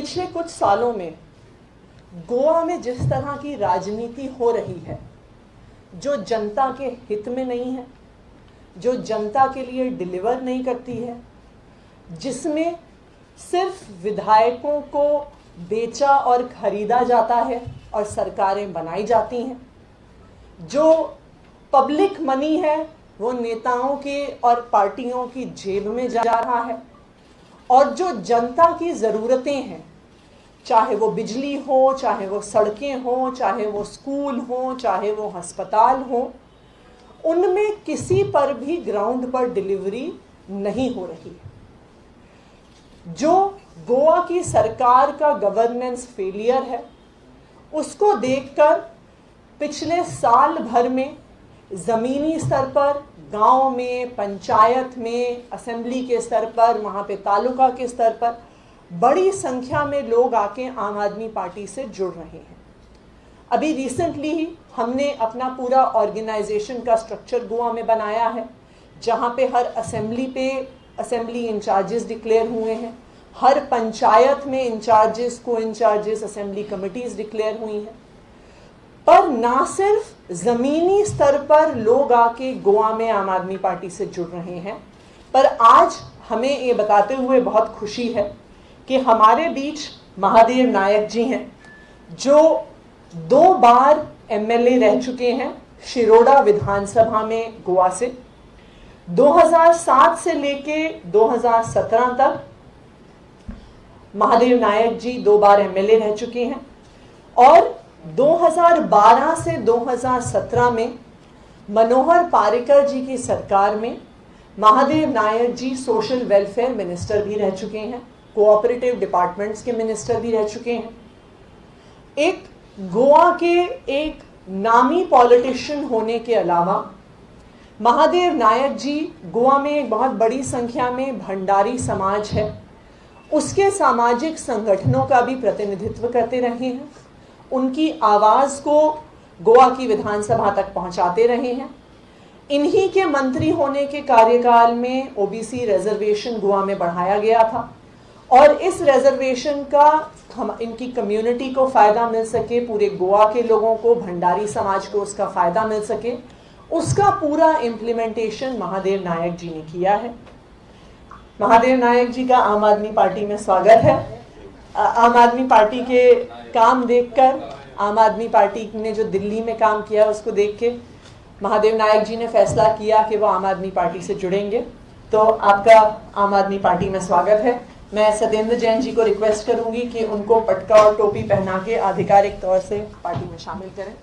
पिछले कुछ सालों में गोवा में जिस तरह की राजनीति हो रही है, जो जनता के हित में नहीं है, जो जनता के लिए डिलीवर नहीं करती है, जिसमें सिर्फ विधायकों को बेचा और खरीदा जाता है और सरकारें बनाई जाती हैं, जो पब्लिक मनी है वो नेताओं के और पार्टियों की जेब में जा रहा है, और जो जनता की ज़रूरतें हैं, चाहे वो बिजली हो, चाहे वो सड़कें हो, चाहे वो स्कूल हो, चाहे वो अस्पताल हो, उनमें किसी पर भी ग्राउंड पर डिलीवरी नहीं हो रही है। जो गोवा की सरकार का गवर्नेंस फेलियर है, उसको देखकर पिछले साल भर में ज़मीनी स्तर पर, गांव में, पंचायत में, असेंबली के स्तर पर, वहाँ पे तालुका के स्तर पर बड़ी संख्या में लोग आके आम आदमी पार्टी से जुड़ रहे हैं। अभी रिसेंटली ही हमने अपना पूरा ऑर्गेनाइजेशन का स्ट्रक्चर गोवा में बनाया है, जहाँ पे हर असेंबली पे असेंबली इंचार्जेस डिक्लेयर हुए हैं, हर पंचायत में इंचार्जेस, को इंचार्जेस, असेंबली कमिटीज़ डिक्लेयर हुई हैं। पर ना सिर्फ ज़मीनी स्तर पर लोग आके गोवा में आम आदमी पार्टी से जुड़ रहे हैं, पर आज हमें ये बताते हुए बहुत खुशी है कि हमारे बीच महादेव नायक जी हैं, जो 2 बार एमएलए रह चुके हैं शिरोडा विधानसभा में गोवा से। 2007 से लेके 2017 तक महादेव नायक जी 2 बार एमएलए रह चुके हैं, और 2012 से 2017 में मनोहर पारिकर जी की सरकार में महादेव नायक जी सोशल वेलफेयर मिनिस्टर भी रह चुके हैं, कोऑपरेटिव डिपार्टमेंट्स के मिनिस्टर भी रह चुके हैं। एक गोवा के एक नामी पॉलिटिशियन होने के अलावा महादेव नायक जी गोवा में एक बहुत बड़ी संख्या में भंडारी समाज है, उसके सामाजिक संगठनों का भी प्रतिनिधित्व करते रहे हैं, उनकी आवाज़ को गोवा की विधानसभा तक पहुंचाते रहे हैं। इन्हीं के मंत्री होने के कार्यकाल में ओबीसी रिजर्वेशन गोवा में बढ़ाया गया था, और इस रिजर्वेशन का इनकी कम्युनिटी को फ़ायदा मिल सके, पूरे गोवा के लोगों को, भंडारी समाज को उसका फ़ायदा मिल सके, उसका पूरा इम्प्लीमेंटेशन महादेव नायक जी ने किया है। महादेव नायक जी का आम आदमी पार्टी में स्वागत है। आम आदमी पार्टी के काम देखकर, आम आदमी पार्टी ने जो दिल्ली में काम किया उसको देख के महादेव नायक जी ने फैसला किया कि वो आम आदमी पार्टी से जुड़ेंगे। तो आपका आम आदमी पार्टी में स्वागत है। मैं सत्येंद्र जैन जी को रिक्वेस्ट करूंगी कि उनको पटका और टोपी पहना के आधिकारिक तौर से पार्टी में शामिल करें।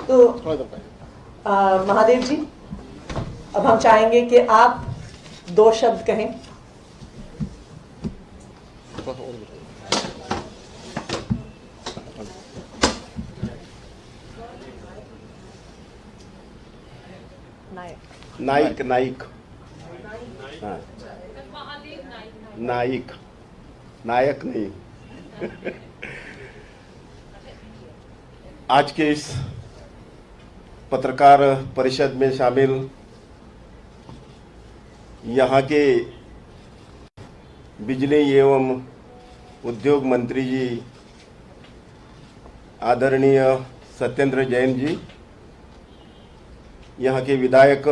तो महादेव जी, अब हम चाहेंगे कि आप 2 शब्द कहें। नाइक नाइक हाँ, नाइक नायक नहीं। आज के इस पत्रकार परिषद में शामिल यहाँ के बिजली एवं उद्योग मंत्री जी आदरणीय सत्येंद्र जैन जी, यहाँ के विधायक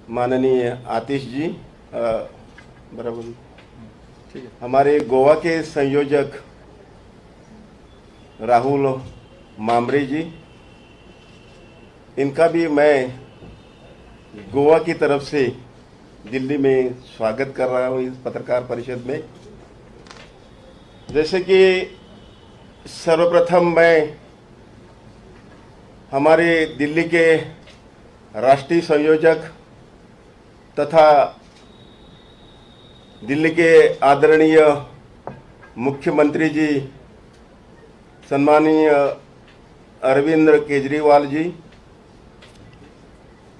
माननीय आतिश जी, बराबर ठीक है, हमारे गोवा के संयोजक राहुल मामरे जी, इनका भी मैं गोवा की तरफ से दिल्ली में स्वागत कर रहा हूँ इस पत्रकार परिषद में। जैसे कि सर्वप्रथम मैं हमारे दिल्ली के राष्ट्रीय संयोजक तथा दिल्ली के आदरणीय मुख्यमंत्री जी सम्माननीय अरविंद केजरीवाल जी,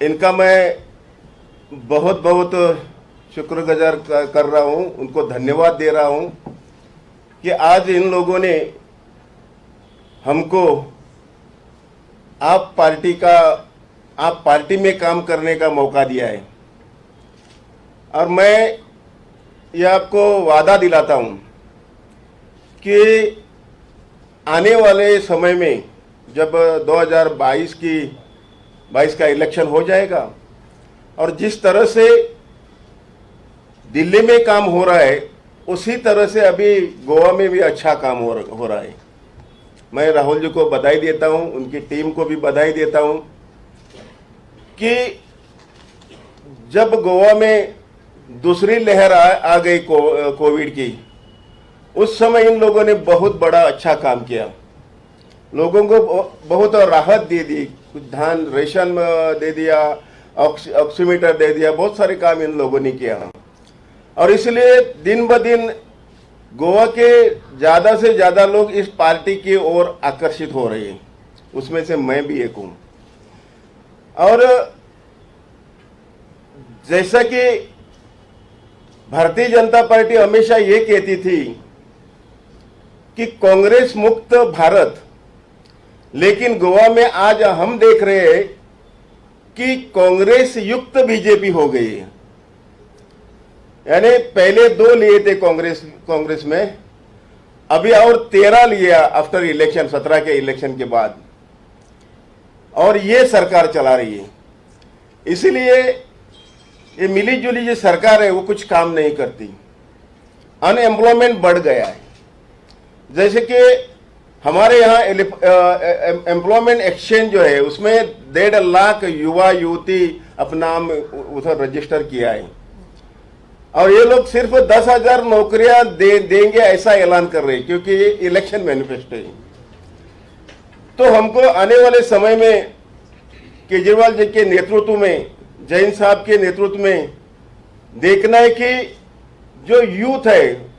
इनका मैं बहुत बहुत शुक्रगुजार कर रहा हूँ, उनको धन्यवाद दे रहा हूँ कि आज इन लोगों ने हमको आप पार्टी में काम करने का मौका दिया है। और मैं ये आपको वादा दिलाता हूं कि आने वाले समय में जब 2022 का इलेक्शन हो जाएगा और जिस तरह से दिल्ली में काम हो रहा है उसी तरह से अभी गोवा में भी अच्छा काम हो रहा है। मैं राहुल जी को बधाई देता हूं, उनकी टीम को भी बधाई देता हूं कि जब गोवा में दूसरी लहर आ गई कोविड की, उस समय इन लोगों ने बहुत बड़ा अच्छा काम किया, लोगों को बहुत राहत दे दी, कुछ धान रेशन दे दिया, ऑक्सीमीटर दे दिया, बहुत सारे काम इन लोगों ने किया। और इसलिए दिन ब दिन गोवा के ज़्यादा से ज़्यादा लोग इस पार्टी की ओर आकर्षित हो रहे हैं, उसमें से मैं भी एक हूं। और जैसा कि भारतीय जनता पार्टी हमेशा ये कहती थी कि कांग्रेस मुक्त भारत, लेकिन गोवा में आज हम देख रहे हैं कि कांग्रेस युक्त बीजेपी हो गई है। यानी पहले 2 लिए थे कांग्रेस में, अभी और 13 लिया आफ्टर इलेक्शन, 17 के इलेक्शन के बाद, और ये सरकार चला रही है। इसीलिए ये मिली जुली जो सरकार है वो कुछ काम नहीं करती, अनएम्प्लॉयमेंट बढ़ गया है। जैसे कि हमारे यहाँ एम्प्लॉयमेंट एक्सचेंज जो है उसमें 1.5 लाख युवा युवती अपना नाम उधर रजिस्टर किया है, और ये लोग सिर्फ 10,000 नौकरियां देंगे ऐसा ऐलान कर रहे हैं, क्योंकि ये इलेक्शन मैनिफेस्टो है। तो हमको आने वाले समय में केजरीवाल जी के नेतृत्व में, जैन साहब के नेतृत्व में देखना है कि जो यूथ है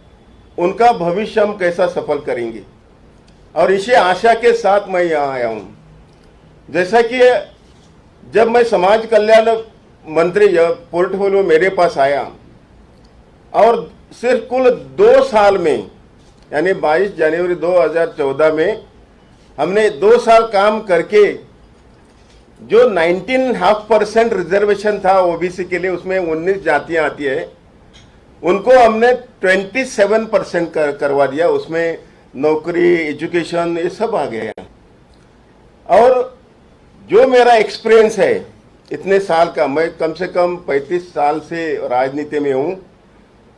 उनका भविष्य हम कैसा सफल करेंगे, और इसी आशा के साथ मैं यहाँ आया हूँ। जैसा कि जब मैं समाज कल्याण मंत्री जब पोर्टफोलियो मेरे पास आया, और सिर्फ कुल 2 साल में, यानी 22 जनवरी 2014 में हमने 2 साल काम करके जो 19.5% रिजर्वेशन था ओबीसी के लिए, उसमें 19 जातियां आती है, उनको हमने 27% करवा दिया। उसमें नौकरी, एजुकेशन, ये सब आ गया। और जो मेरा एक्सपीरियंस है इतने साल का, मैं कम से कम 35 साल से राजनीति में हूँ।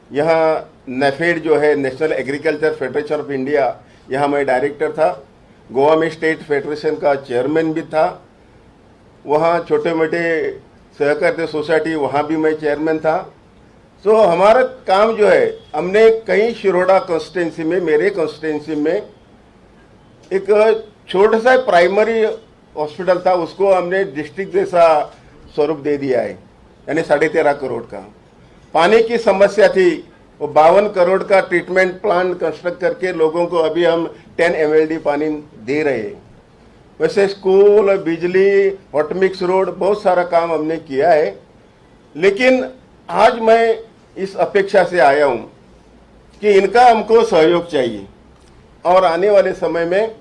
यहाँ नेफेड जो है, national agriculture federation of India, यहाँ मैं डायरेक्टर था। गोवा में स्टेट फेडरेशन का चेयरमैन भी था। वहाँ छोटे मोटे सहकारी सोसाइटी, वहाँ भी मैं चेयरमैन था। तो हमारा काम जो है, हमने कई शिरोडा कॉन्स्टिट्यूंसी में, मेरे कॉन्स्टिट्यूंसी में एक छोटा सा प्राइमरी हॉस्पिटल था, उसको हमने डिस्ट्रिक्ट जैसा स्वरूप दे दिया है, यानी 13.5 करोड़ का। पानी की समस्या थी, वो 52 करोड़ का ट्रीटमेंट प्लांट कंस्ट्रक्ट करके लोगों को अभी हम 10 MLD पानी दे रहे हैं। वैसे स्कूल, बिजली, हॉट मिक्स रोड, बहुत सारा काम हमने किया है। लेकिन आज मैं इस अपेक्षा से आया हूं कि इनका हमको सहयोग चाहिए, और आने वाले समय में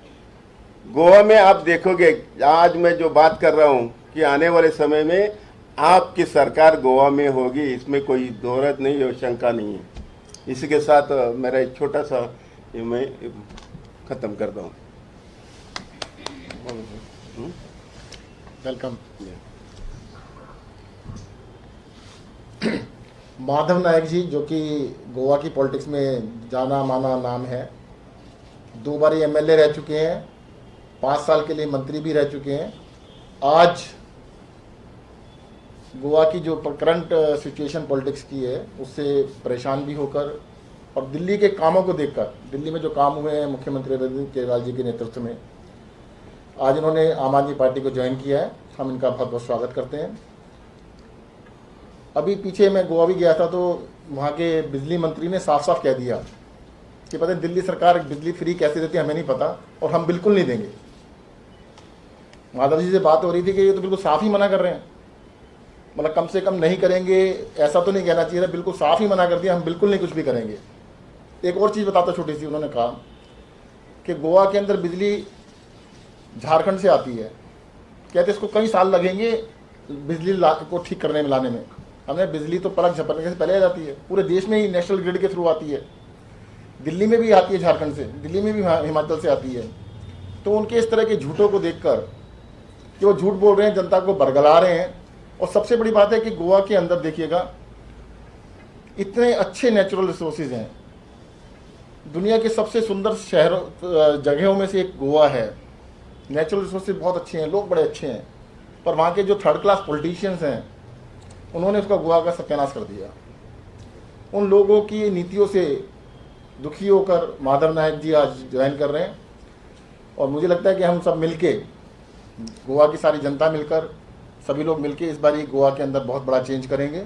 गोवा में आप देखोगे, आज मैं जो बात कर रहा हूं कि आने वाले समय में आपकी सरकार गोवा में होगी, इसमें कोई दोहरात नहीं है, शंका नहीं है। इसी के साथ मेरा एक छोटा सा मैं खत्म करता हूँ। वेलकम। माधव नायक जी, जो कि गोवा की पॉलिटिक्स में जाना माना नाम है, 2 बार MLA रह चुके हैं, 5 साल के लिए मंत्री भी रह चुके हैं। आज गोवा की जो करंट सिचुएशन पॉलिटिक्स की है उससे परेशान भी होकर, और दिल्ली के कामों को देखकर, दिल्ली में जो काम हुए हैं मुख्यमंत्री अरविंद केजरीवाल जी के नेतृत्व में, आज इन्होंने आम आदमी पार्टी को ज्वाइन किया है। हम इनका बहुत बहुत स्वागत करते हैं। अभी पीछे मैं गोवा भी गया था, तो वहाँ के बिजली मंत्री ने साफ साफ कह दिया कि पता है दिल्ली सरकार बिजली फ्री कैसे देती है हमें नहीं पता, और हम बिल्कुल नहीं देंगे। माधव जी से बात हो रही थी कि ये तो बिल्कुल साफ ही मना कर रहे हैं, मतलब कम से कम नहीं करेंगे ऐसा तो नहीं कहना चाहिए था, बिल्कुल साफ ही मना कर दिया, हम बिल्कुल नहीं कुछ भी करेंगे। एक और चीज़ बताता छोटी सी, उन्होंने कहा कि गोवा के अंदर बिजली झारखंड से आती है, कहते इसको कई साल लगेंगे बिजली को ठीक करने में, लाने में। हमने बिजली तो पलक झपकने से पहले आ जाती है, पूरे देश में ही नेशनल ग्रिड के थ्रू आती है, दिल्ली में भी आती है झारखंड से, दिल्ली में भी हिमाचल से आती है। तो उनके इस तरह के झूठों को देखकर कि वो झूठ बोल रहे हैं, जनता को बरगला रहे हैं। और सबसे बड़ी बात है कि गोवा के अंदर देखिएगा इतने अच्छे नेचुरल रिसोर्सेज हैं, दुनिया के सबसे सुंदर शहरों जगहों में से एक गोवा है, नेचुरल रिसोर्सेज बहुत अच्छे हैं, लोग बड़े अच्छे हैं, पर वहाँ के जो थर्ड क्लास पॉलिटिशियंस हैं उन्होंने उसका गोवा का सत्यानाश कर दिया। उन लोगों की नीतियों से दुखी होकर माधव नायक जी आज ज्वाइन कर रहे हैं। और मुझे लगता है कि हम सब मिलके, गोवा की सारी जनता मिलकर, सभी लोग मिलके इस बारी गोवा के अंदर बहुत बड़ा चेंज करेंगे।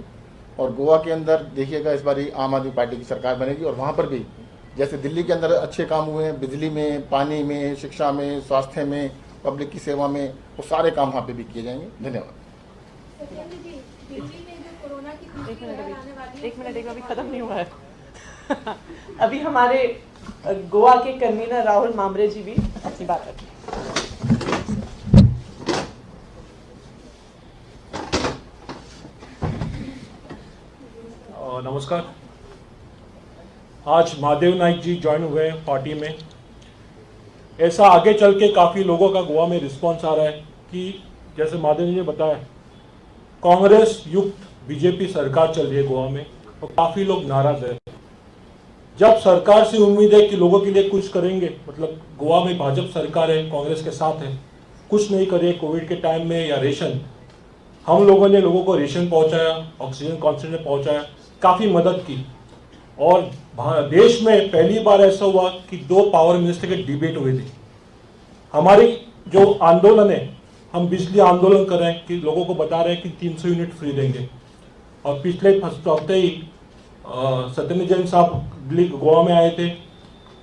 और गोवा के अंदर देखिएगा इस बारी आम आदमी पार्टी की सरकार बनेगी। और वहाँ पर भी जैसे दिल्ली के अंदर अच्छे काम हुए हैं, बिजली में, पानी में, शिक्षा में, स्वास्थ्य में, पब्लिक की सेवा में, वो सारे काम वहाँ पे भी किए जाएंगे। धन्यवाद। एक मिनट अभी खत्म नहीं हुआ है। अभी हमारे गोवा के कन्वीनर राहुल मामरे जी भी अपनी बात रखें। नमस्कार। आज महादेव नाइक जी ज्वाइन हुए हैं पार्टी में। ऐसा आगे चल के काफ़ी लोगों का गोवा में रिस्पांस आ रहा है कि जैसे महादेव जी ने बताया, कांग्रेस युक्त बीजेपी सरकार चल रही है गोवा में और काफ़ी लोग नाराज है। जब सरकार से उम्मीद है कि लोगों के लिए कुछ करेंगे, मतलब गोवा में भाजपा सरकार है, कांग्रेस के साथ है, कुछ नहीं करे कोविड के टाइम में या रेशन, हम लोगों ने लोगों को रेशन पहुंचाया, ऑक्सीजन कॉन्सेंट्रेटर पहुंचाया, काफ़ी मदद की। और देश में पहली बार ऐसा हुआ कि 2 पावर मिनिस्टर के डिबेट हुए थे। हमारी जो आंदोलन है, हम बिजली आंदोलन कर रहे हैं कि लोगों को बता रहे हैं कि 300 यूनिट फ्री देंगे। और पिछले हफ्ते ही सत्येंद्र जैन साहब गोवा में आए थे,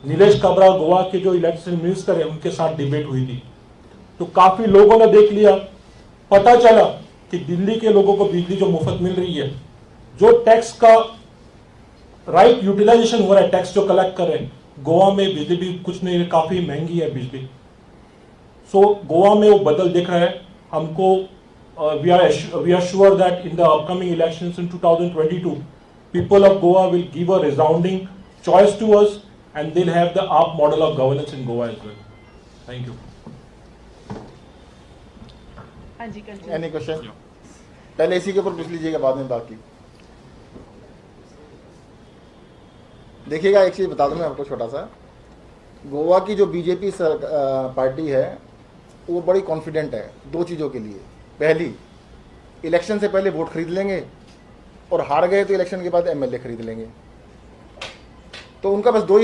नीलेश काब्रा गोवा के जो इलेक्शन मिनिस्टर है उनके साथ डिबेट हुई थी। तो काफ़ी लोगों ने देख लिया, पता चला कि दिल्ली के लोगों को बिजली जो मुफ्त मिल रही है, जो टैक्स का राइट यूटिलाइजेशन हो रहा है, टैक्स जो कलेक्ट कर रहे हैं, गोवा में बिजली भी कुछ नहीं, काफ़ी महंगी है बिजली। सो गोवा में वो बदल दिख रहा है हमको। We are sure that in the upcoming elections in 2022 people of Goa will give a resounding choice to us and they'll have the AAP model of governance in Goa as well. Thank you. हाँ जी, Any question? पहले इसी के ऊपर पूछ लीजिएगा, बाद में बाकी। देखिएगा, एक चीज़ बता दूं मैं आपको छोटा सा। गोवा की जो बीजेपी पार्टी है वो बड़ी कॉन्फिडेंट है 2 चीज़ों के लिए। पहली, इलेक्शन से पहले वोट खरीद लेंगे, और हार गए तो इलेक्शन के बाद एमएलए खरीद लेंगे। तो उनका बस 2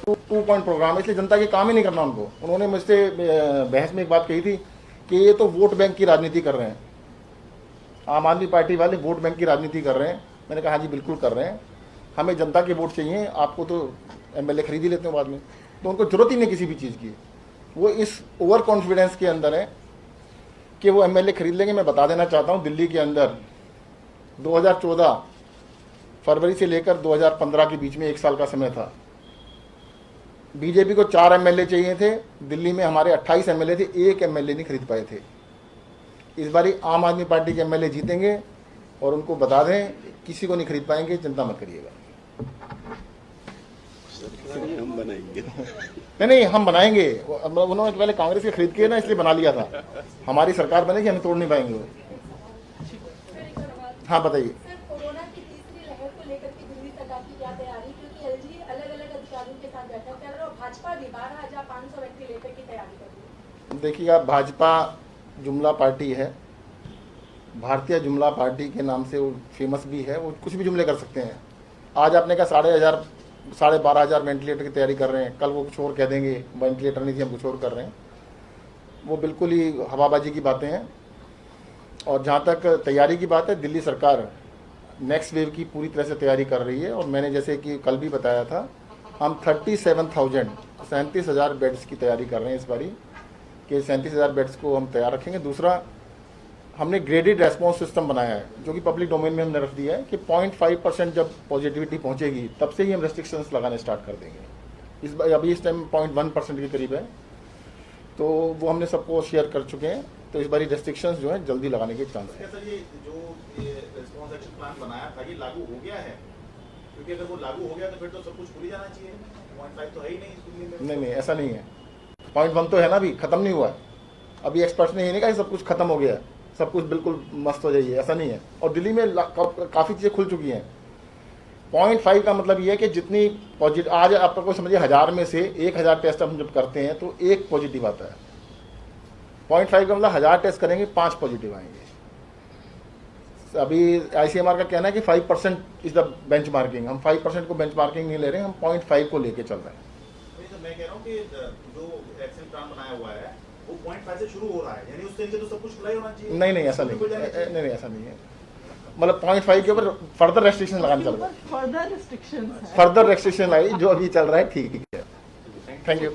पॉइंट प्रोग्राम है, इसलिए जनता के काम ही नहीं करना उनको। उन्होंने मुझसे बहस में एक बात कही थी कि ये तो वोट बैंक की राजनीति कर रहे हैं, आम आदमी पार्टी वाले वोट बैंक की राजनीति कर रहे हैं। मैंने कहा हाँ जी बिल्कुल कर रहे हैं, हमें जनता के वोट चाहिए, आपको तो एमएलए खरीद ही लेते हैं बाद में। तो उनको जरूरत ही नहीं किसी भी चीज़ की। वो इस ओवर कॉन्फिडेंस के अंदर है कि वो एमएलए खरीद लेंगे। मैं बता देना चाहता हूँ, दिल्ली के अंदर 2014 फरवरी से लेकर 2015 के बीच में 1 साल का समय था। बीजेपी को 4 एमएलए चाहिए थे, दिल्ली में हमारे 28 एमएलए थे, 1 एमएलए नहीं खरीद पाए थे। इस बारी आम आदमी पार्टी के एमएलए जीतेंगे, और उनको बता दें किसी को नहीं खरीद पाएंगे, चिंता मत करिएगा। हम बनाएंगे। नहीं, हम बनाएंगे। उन्होंने पहले कांग्रेस के खरीद के ना इसलिए बना लिया था, हमारी सरकार बनेगी, हम तोड़ नहीं पाएंगे वो। हाँ बताइए। कोरोना की तीसरी लहर को लेकर के दिल्ली सरकार की क्या तैयारी, क्योंकि एलजी अलग-अलग अधिकारियों के साथ बैठक कर रहा है और भाजपा भी 12,500 व्यक्ति लेकर की तैयारी कर रही है। देखिएगा, भाजपा जुमला पार्टी है, भारतीय जुमला पार्टी के नाम से वो फेमस भी है, वो कुछ भी जुमले कर सकते हैं। आज आपने कहा 12,500 वेंटिलेटर की तैयारी कर रहे हैं, कल वो कुछ और कह देंगे, वेंटिलेटर नहीं थी हम कुछ और कर रहे हैं। वो बिल्कुल ही हवाबाजी की बातें हैं। और जहाँ तक तैयारी की बात है, दिल्ली सरकार नेक्स्ट वेव की पूरी तरह से तैयारी कर रही है। और मैंने जैसे कि कल भी बताया था, हम 37,000 बेड्स की तैयारी कर रहे हैं इस बारी, कि 37,000 बेड्स को हम तैयार रखेंगे। दूसरा, हमने ग्रेडेड रेस्पॉन्स सिस्टम बनाया है जो कि पब्लिक डोमेन में हमने रख दिया है कि 0.5% जब पॉजिटिविटी पहुंचेगी तब से ही हम रेस्ट्रिक्शंस लगाने स्टार्ट कर देंगे। अभी इस टाइम 0.1% के करीब है, तो वो हमने सबको शेयर कर चुके हैं। तो इस बारी रेस्ट्रिक्शंस जो है जल्दी लगाने के चांस है। सर, ये जो रिस्पॉन्स एक्शन प्लान बनाया था ये लागू हो गया है? क्योंकि अगर वो लागू हो गया तो फिर तो सब कुछ खुल ही जाना चाहिए। 0.5 तो है ही नहीं इस दिल्ली में। नहीं, ऐसा नहीं है। 0.1 तो है ना, अभी खत्म नहीं हुआ है। अभी एक्सपर्ट्स ने ये नहीं कहा कि सब कुछ खत्म हो गया है, सब कुछ बिल्कुल मस्त हो जाइए, ऐसा नहीं है। और दिल्ली में काफ़ी चीज़ें खुल चुकी हैं। 0.5 का मतलब ये है कि जितनी पॉजिटिव आज आपको समझिए 1000 में से 1000 टेस्ट हम जब करते हैं तो 1 पॉजिटिव आता है। 0.5 का मतलब 1000 टेस्ट करेंगे 5 पॉजिटिव आएंगे। अभी ICMR का कहना है कि 5% इज द बेंचमार्किंग। हम 5% को बेंचमार्किंग नहीं ले रहे हैं, हम 0.5 को लेके चल रहे हैं। नहीं सर, मैं कह रहा हूँ कि जो एक्शन प्लान बनाया हुआ है वो 0.5 से शुरू हो रहा है, यानी उस तरीके तो सब कुछ खुला ही होना चाहिए। नहीं, ऐसा नहीं, नहीं ऐसा नहीं है। मतलब 0.5 के ऊपर फर्दर रेस्ट्रिक्शन लगाने चल रहा है। फर्दर रिस्ट्रिक्शंस है। फर्दर रेस्ट्रिक्शन आई जो अभी चल रहा है, ठीक है। Thank you.